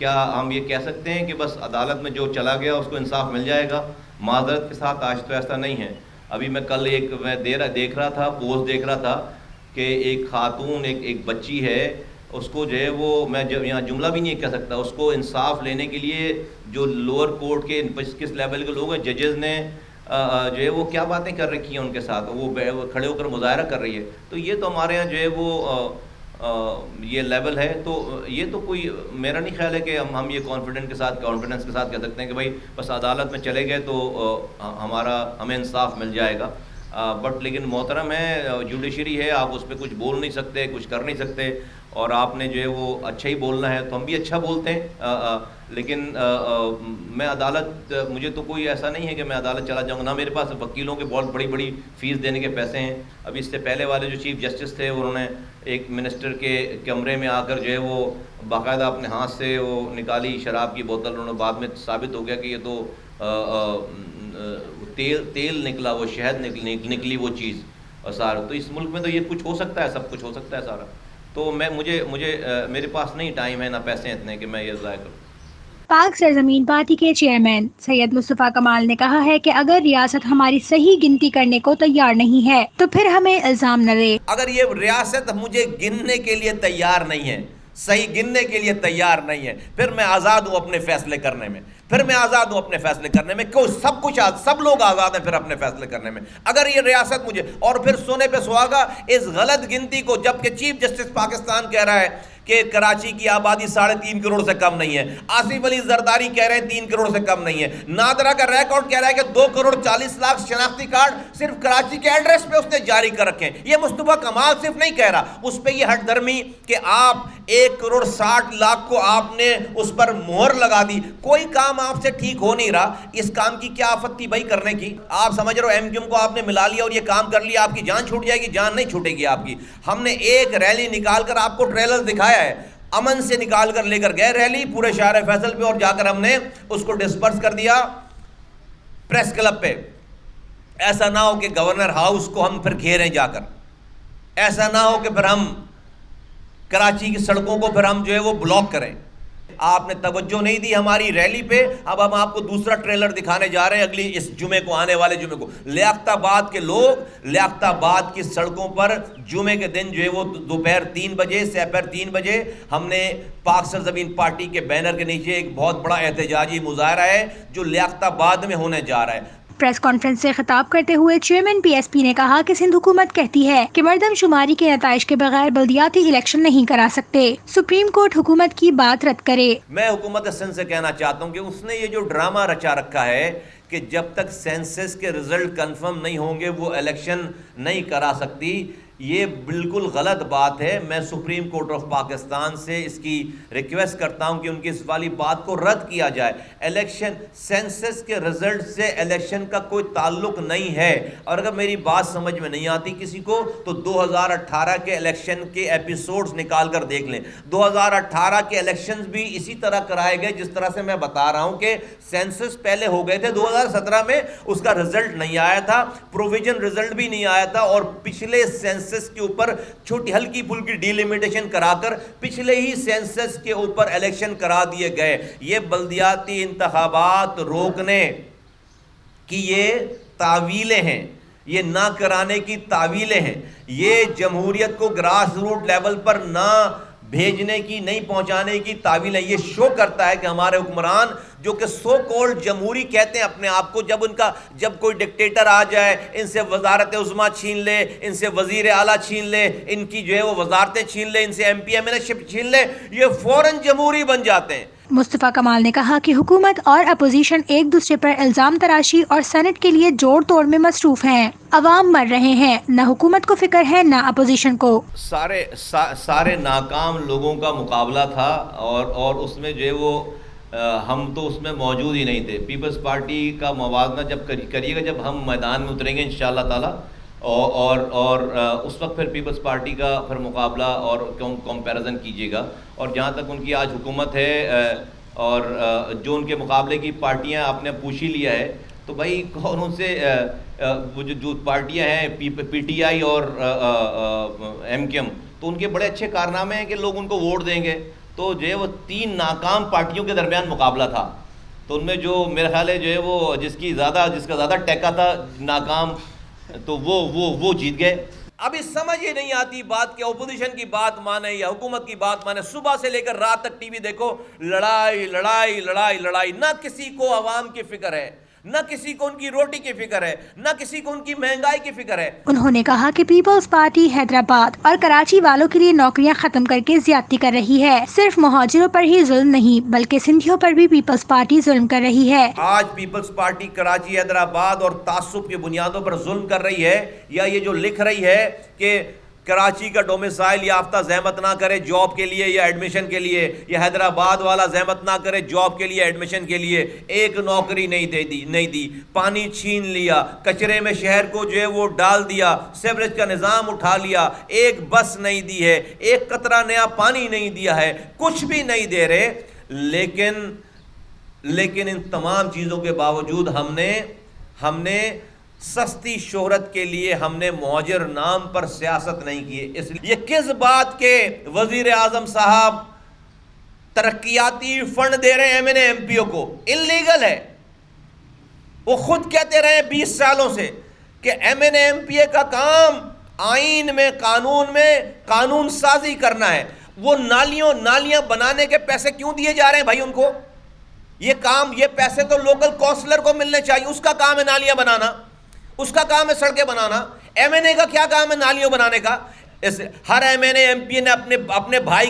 کیا ہم یہ کہہ سکتے ہیں کہ بس عدالت میں جو چلا گیا اس کو انصاف مل جائے گا؟ معذرت کے ساتھ آج تو ایسا نہیں ہے. ابھی میں کل میں دیکھ رہا تھا، پوسٹ دیکھ رہا تھا کہ ایک خاتون، ایک بچی ہے، اس کو جو ہے وہ، میں یہاں جملہ بھی نہیں کہہ سکتا، اس کو انصاف لینے کے لیے جو لوور کورٹ کے کس لیول کے لوگ ہیں، ججز نے جو ہے وہ کیا باتیں کر رکھی ہیں ان کے ساتھ، وہ کھڑے ہو کر مظاہرہ کر رہی ہے. تو یہ تو ہمارے یہاں جو ہے وہ یہ لیول ہے. تو یہ تو کوئی، میرا نہیں خیال ہے کہ ہم یہ کانفیڈنس کے ساتھ کہہ سکتے ہیں کہ بھائی بس عدالت میں چلے گئے تو ہمیں انصاف مل جائے گا. بٹ لیکن محترم ہے، جوڈیشری ہے، آپ اس پہ کچھ بول نہیں سکتے، کچھ کر نہیں سکتے، اور آپ نے جو ہے وہ اچھا ہی بولنا ہے تو ہم بھی اچھا بولتے ہیں. لیکن میں عدالت، مجھے تو کوئی ایسا نہیں ہے کہ میں عدالت چلا جاؤں گا، نہ میرے پاس وکیلوں کے بہت بڑی فیس دینے کے پیسے ہیں. ابھی اس سے پہلے والے جو چیف جسٹس تھے انہوں نے ایک منسٹر کے کمرے میں آ کر جو ہے وہ باقاعدہ اپنے ہاتھ سے وہ نکالی شراب کی بوتل، انہوں نے بعد میں ثابت ہو گیا کہ یہ تو تیل نکلا، وہ شہد نکلی وہ چیز اور سارا. تو اس ملک میں تو یہ کچھ ہو سکتا ہے، سب کچھ ہو سکتا ہے سارا. تو مجھے میرے پاس نہیں ٹائم ہے، نہ پیسے ہیں اتنے کہ میں یہ ضائع کروں. پاک سرزمین پارٹی کے چیئرمین سید مصطفیٰ کمال نے کہا ہے کہ اگر ریاست ہماری صحیح گنتی کرنے کو تیار نہیں ہے تو پھر ہمیں الزام نہ دے. اگر یہ ریاست مجھے گننے کے لیے تیار نہیں ہے، صحیح گننے کے لیے تیار نہیں ہے، پھر میں آزاد ہوں اپنے فیصلے کرنے میں. سب لوگ آزاد ہیں پھر اپنے فیصلے کرنے میں. اگر یہ ریاست مجھے، اور پھر سونے پہ سہاگا اس غلط گنتی کو، جبکہ چیف جسٹس پاکستان کہہ رہا ہے کہ کراچی کی آبادی 3.5 کروڑ سے کم نہیں ہے، آصف علی زرداری کہہ رہے ہیں 3 کروڑ سے کم نہیں ہے، نادرہ کا ریکارڈ کہہ رہا ہے کہ 2 کروڑ 40 لاکھ شناختی کارڈ صرف کراچی کے ایڈریس پہ اس نے جاری کر رکھے ہیں. یہ مصطفیٰ کمال صرف نہیں کہہ رہا، اس پہ یہ ہٹ درمی کہ آپ 1 کروڑ 60 لاکھ کو آپ نے اس پر مہر لگا دی. کوئی کام آپ سے ٹھیک ہو نہیں رہا، اس کام کی کیا آفت تھی بھائی کرنے کی؟ آپ سمجھ رہے ہو ایم کیو ایم کو آپ نے ملا لیا اور یہ کام کر لیا، آپ کی جان چھوٹ جائے گی؟ جان نہیں چھوٹے گی آپ کی. ہم نے ایک ریلی نکال کر آپ کو ٹریلر دکھایا ہے، امن سے نکال کر لے کر گئے ریلی پورے شہر فیصل پہ، اور جا کر ہم نے اس کو ڈسپرس کر دیا پریس کلب پہ. ایسا نہ ہو کہ گورنر ہاؤس کو ہم پھر گھیریں جا کر، ایسا نہ ہو کہ پھر ہم کراچی کی سڑکوں کو پھر ہم جو ہے وہ بلاک کریں. آپ نے توجہ نہیں دی ہماری ریلی پہ. اب ہم آپ کو دوسرا ٹریلر دکھانے جا رہے ہیں اگلی اس جمعے کو، آنے والے جمعے کو. لیاقت آباد کے لوگ لیاقت آباد کی سڑکوں پر جمعے کے دن جو ہے وہ دوپہر 3 بجے سے 3 بجے ہم نے پاک سرزمین پارٹی کے بینر کے نیچے ایک بہت بڑا احتجاجی مظاہرہ ہے جو لیاقت آباد میں ہونے جا رہا ہے. پریس کانفرنس سے خطاب کرتے ہوئے چیئرمین پی ایس پی نے کہا کہ سندھ حکومت کہتی ہے کہ مردم شماری کے نتائج کے بغیر بلدیاتی الیکشن نہیں کرا سکتے. سپریم کورٹ حکومت کی بات رد کرے. میں حکومت سندھ سے کہنا چاہتا ہوں کہ اس نے یہ جو ڈرامہ رچا رکھا ہے کہ جب تک سینسس کے رزلٹ کنفرم نہیں ہوں گے وہ الیکشن نہیں کرا سکتی، یہ بالکل غلط بات ہے. میں سپریم کورٹ آف پاکستان سے اس کی ریکویسٹ کرتا ہوں کہ ان کی اس والی بات کو رد کیا جائے. الیکشن، سینسس کے رزلٹ سے الیکشن کا کوئی تعلق نہیں ہے. اور اگر میری بات سمجھ میں نہیں آتی کسی کو تو 2018 کے الیکشن کے ایپیسوڈز نکال کر دیکھ لیں. 2018 کے الیکشنز بھی اسی طرح کرائے گئے جس طرح سے میں بتا رہا ہوں کہ سینسس پہلے ہو گئے تھے 2017 میں، اس کا رزلٹ نہیں آیا تھا، پروویژن رزلٹ بھی نہیں آیا تھا، اور پچھلے سینسس کے اوپر چھوٹی ہلکی پھلکی ڈیلیمیٹیشن کرا کر پچھلے ہی سینسس کے اوپر الیکشن کرا دیے گئے. یہ بلدیاتی انتخابات روکنے کی یہ تعویلیں ہیں، یہ نہ کرانے کی تعویلیں ہیں، یہ جمہوریت کو گراس روٹ لیول پر نہ بھیجنے کی، نہیں پہنچانے کی تعویل ہے. یہ شو کرتا ہے کہ ہمارے حکمران جو کہ سو کولڈ جمہوری کہتے ہیں اپنے آپ کو، جب کوئی ڈکٹیٹر آ جائے ان سے وزارت عظمیٰ چھین لے، ان سے وزیر اعلیٰ چھین لے، ان کی جو ہے وہ وزارتیں چھین لے، ان سے M P M L A ship چھین لے، یہ فوراً جمہوری بن جاتے ہیں. مصطفیٰ کمال نے کہا کہ حکومت اور اپوزیشن ایک دوسرے پر الزام تراشی اور سینٹ کے لیے جوڑ توڑ میں مصروف ہیں. عوام مر رہے ہیں، نہ حکومت کو فکر ہے نہ اپوزیشن کو. سارے ناکام لوگوں کا مقابلہ تھا، اور اس میں جو ہے وہ ہم تو اس میں موجود ہی نہیں تھے. پیپلز پارٹی کا موازنہ جب کریے گا، جب ہم میدان میں اتریں گے انشاءاللہ تعالی، اور اس وقت پھر پیپلز پارٹی کا پھر مقابلہ اور کمپیریزن کیجیے گا. اور جہاں تک ان کی آج حکومت ہے اور جو ان کے مقابلے کی پارٹیاں آپ نے پوچھ ہی لیا ہے، تو بھائی کون ان سے وہ جو پارٹیاں ہیں پی ٹی آئی اور ایم کیو ایم، تو ان کے بڑے اچھے کارنامے ہیں کہ لوگ ان کو ووٹ دیں گے. تو جو ہے وہ 3 ناکام پارٹیوں کے درمیان مقابلہ تھا، تو ان میں جو میرا خیال ہے جو ہے وہ جس کا زیادہ ٹیکا تھا ناکام، تو وہ جیت گئے۔ ابھی سمجھ ہی نہیں آتی بات کہ اپوزیشن کی بات مانے یا حکومت کی بات مانے، صبح سے لے کر رات تک ٹی وی دیکھو، لڑائی لڑائی لڑائی لڑائی، نہ کسی کو عوام کی فکر ہے، نہ کسی کو ان کی روٹی کی فکر ہے، نہ کسی کو ان کی مہنگائی کی فکر ہے۔ انہوں نے کہا کہ پیپلز پارٹی حیدرآباد اور کراچی والوں کے لیے نوکریاں ختم کر کے زیادتی کر رہی ہے۔ صرف مہاجروں پر ہی ظلم نہیں بلکہ سندھیوں پر بھی پیپلز پارٹی ظلم کر رہی ہے۔ آج پیپلز پارٹی کراچی حیدرآباد اور تعصب کی بنیادوں پر ظلم کر رہی ہے، یا یہ جو لکھ رہی ہے کہ کراچی کا ڈومیسائل یافتہ زحمت نہ کرے جاب کے لیے یا ایڈمیشن کے لیے، یا حیدرآباد والا زحمت نہ کرے جاب کے لیے ایڈمیشن کے لیے، ایک نوکری نہیں دی، پانی چھین لیا، کچرے میں شہر کو جو ہے وہ ڈال دیا، سیوریج کا نظام اٹھا لیا، ایک بس نہیں دی ہے، ایک قطرہ نیا پانی نہیں دیا ہے، کچھ بھی نہیں دے رہے، لیکن ان تمام چیزوں کے باوجود ہم نے سستی شہرت کے لیے ہم نے مہاجر نام پر سیاست نہیں کی ہے۔ اس لیے یہ کس بات کے وزیر اعظم صاحب ترقیاتی فنڈ دے رہے ہیں M N A M P O کو؟ انلیگل ہے۔ وہ خود کہتے رہے 20 سالوں سے کہ M N A M P A کا کام آئین میں قانون سازی کرنا ہے۔ وہ نالیاں بنانے کے پیسے کیوں دیے جا رہے ہیں بھائی ان کو؟ یہ پیسے تو لوکل کونسلر کو ملنے چاہیے، اس کا کام ہے نالیاں بنانا، اس کا کام ہے سڑکیں بنانا۔ ایم این اے کا کیا کام ہے نالیوں بنانے کا؟ ہر M N A M P نے اپنے بھائی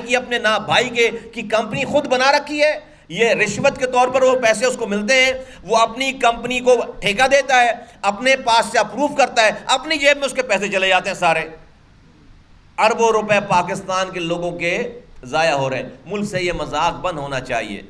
کی کمپنی خود بنا رکھی ہے، یہ رشوت کے طور پر وہ پیسے اس کو ملتے ہیں، وہ اپنی کمپنی کو ٹھیکہ دیتا ہے، اپنے پاس سے اپروو کرتا ہے، اپنی جیب میں اس کے پیسے چلے جاتے ہیں سارے۔ اربوں روپے پاکستان کے لوگوں کے ضائع ہو رہے ہیں۔ ملک سے یہ مذاق بند ہونا چاہیے۔